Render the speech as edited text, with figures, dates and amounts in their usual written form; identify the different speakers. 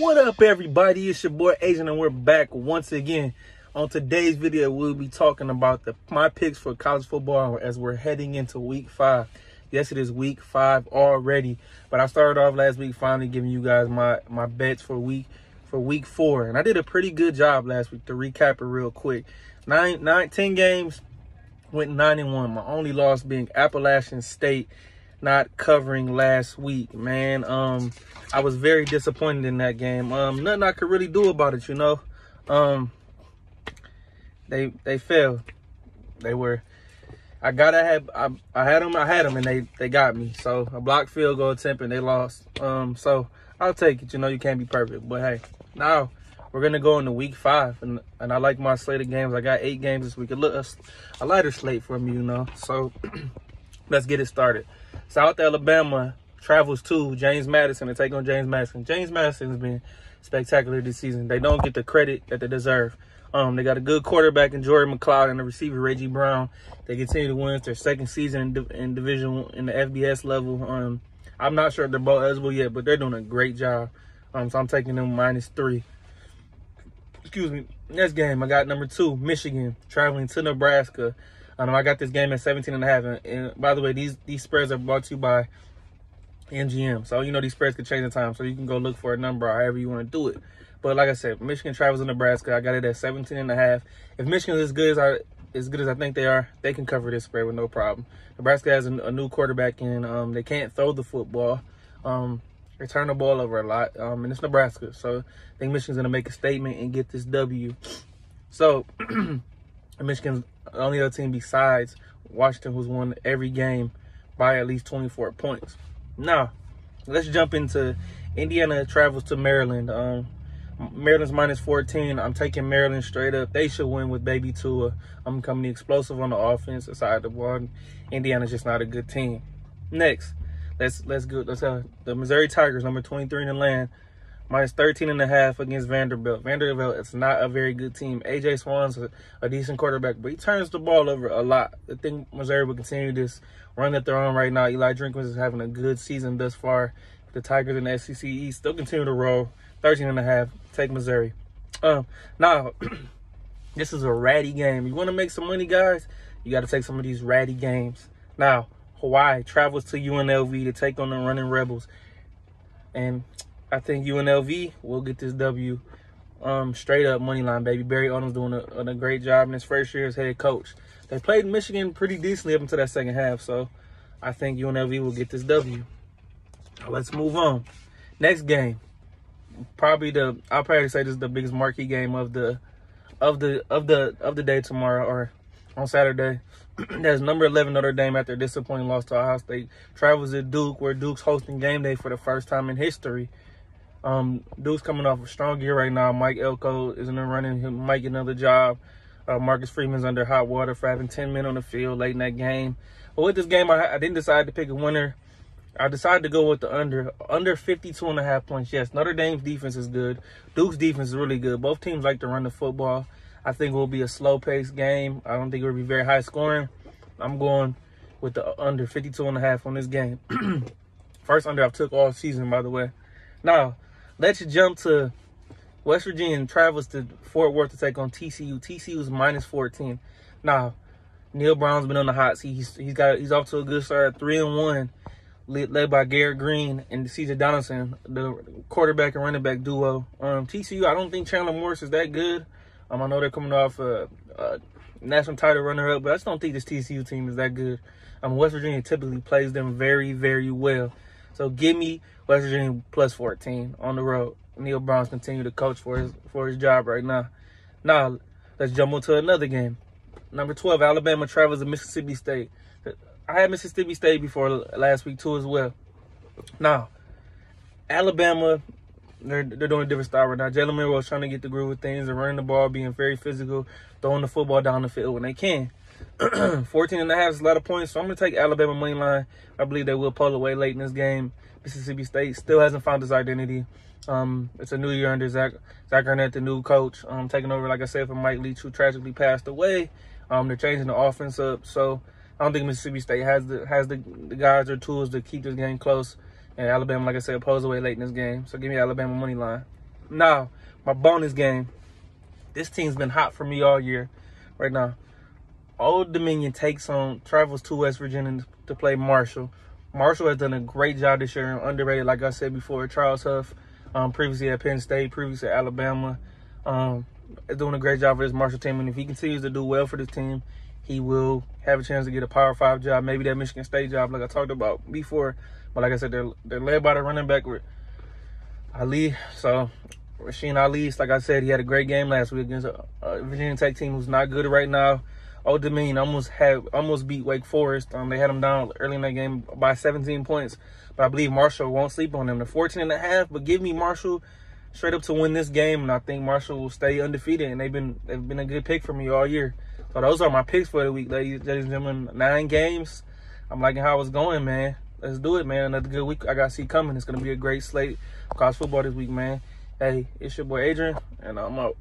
Speaker 1: What up, everybody? It's your boy Agent, and we're back once again. On today's video, we'll be talking about my picks for college football as we're heading into week 5. Yes, it is week 5 already, but I started off last week finally giving you guys my bets for week 4, and I did a pretty good job last week. To recap it real quick, 10 games, went 9-1. My only loss being Appalachian State not covering last week, man. I was very disappointed in that game. Nothing I could really do about it, you know. They failed. They were. I had them, and they got me. So a blocked field goal attempt, and they lost. So I'll take it. You know, you can't be perfect, but hey, now we're gonna go into week 5, and I like my slate of games. I got 8 games this week. A lighter slate for me, you know. So let's get it started. South Alabama travels to James Madison to take on James Madison. James Madison has been spectacular this season. They don't get the credit that they deserve. They got a good quarterback in Jordan McLeod and the receiver Reggie Brown. They continue to win. It's their second season in division in the FBS level. I'm not sure if they're bowl eligible yet, but they're doing a great job. So I'm taking them -3. Excuse me. Next game, I got number 2, Michigan, traveling to Nebraska. I got this game at 17.5. And by the way, these spreads are brought to you by MGM. So, you know, these spreads can change in time. So you can go look for a number or however you want to do it. But like I said, Michigan travels to Nebraska. I got it at 17.5. If Michigan is as good as I think they are, they can cover this spread with no problem. Nebraska has a new quarterback, and they can't throw the football. They turn the ball over a lot, and it's Nebraska. So I think Michigan's going to make a statement and get this W. So Michigan's the only other team besides Washington who's won every game by at least 24 points. Now, let's jump into Indiana travels to Maryland. Maryland's -14. I'm taking Maryland straight up. They should win with Baby Tua. I'm coming explosive on the offensive side of the ball. Indiana's just not a good team. Next, let's have the Missouri Tigers, number 23 in the land, -13.5 against Vanderbilt. Vanderbilt is not a very good team. A.J. Swann's a decent quarterback, but he turns the ball over a lot. I think Missouri will continue this run that they're on right now. Eli Drinkwitz is having a good season thus far. The Tigers in the SEC East still continue to roll. 13.5. Take Missouri. Now, this is a ratty game. You want to make some money, guys? You got to take some of these ratty games. Now, Hawaii travels to UNLV to take on the Running Rebels. And I think UNLV will get this W. Straight up money line, baby. Barry Odom's doing a great job in his first year as head coach. They played Michigan pretty decently up until that second half, so I think UNLV will get this W. Now let's move on. Next game, I'll probably say this is the biggest marquee game of the day tomorrow or on Saturday. That's number 11 Notre Dame after a disappointing loss to Ohio State. Travels to Duke, where Duke's hosting game day for the first time in history. Duke's coming off a strong year right now. Mike Elko is in the running. He might get another job. Marcus Freeman's under hot water for having 10 men on the field late in that game. But with this game, I didn't decide to pick a winner. I decided to go with the under 52.5 points. Yes, Notre Dame's defense is good. Duke's defense is really good. Both teams like to run the football. I think it will be a slow-paced game. I don't think it will be very high scoring. I'm going with the under 52.5 on this game. First under I've took all season, by the way. Now, let's jump to West Virginia and travels to Fort Worth to take on TCU. TCU's -14. Now, Neil Brown's been on the hot seat. He's off to a good start, 3-1, led by Garrett Green and C.J. Donaldson, the quarterback and running back duo. TCU, I don't think Chandler Morris is that good. I know they're coming off a national title runner-up, but I just don't think this TCU team is that good. West Virginia typically plays them very, very well. So give me West Virginia +14 on the road. Neil Brown's continue to coach for his job right now. Now, let's jump on to another game. Number 12, Alabama travels to Mississippi State. I had Mississippi State before last week too as well. Now, Alabama, they're doing a different style right now. Jalen Milroe's trying to get the groove of things and running the ball, being very physical, throwing the football down the field when they can. 14.5 is a lot of points, so I'm going to take Alabama money line. I believe they will pull away late in this game. Mississippi State still hasn't found its identity. It's a new year under Zach Arnett, the new coach, taking over, like I said, from Mike Leach, who tragically passed away. They're changing the offense up, so I don't think Mississippi State has the guys or tools to keep this game close. And Alabama, like I said, pulls away late in this game. So give me Alabama money line. Now, my bonus game. This team's been hot for me all year right now. Old Dominion travels to West Virginia to play Marshall. Marshall has done a great job this year, underrated, like I said before. Charles Huff, previously at Penn State, previously at Alabama, is doing a great job for this Marshall team. And if he continues to do well for this team, he will have a chance to get a Power 5 job, maybe that Michigan State job like I talked about before. But like I said, they're led by the running back with Ali. So Rasheen Ali, like I said, he had a great game last week against a Virginia Tech team who's not good right now. Old Dominion almost beat Wake Forest. They had them down early in that game by 17 points. But I believe Marshall won't sleep on them. They're 14.5, but give me Marshall straight up to win this game, and I think Marshall will stay undefeated. And they've been a good pick for me all year. So those are my picks for the week, ladies and gentlemen. 9 games. I'm liking how it's going, man. Let's do it, man. Another good week I got to see coming. It's going to be a great slate of college football this week, man. Hey, it's your boy Adrian, and I'm out.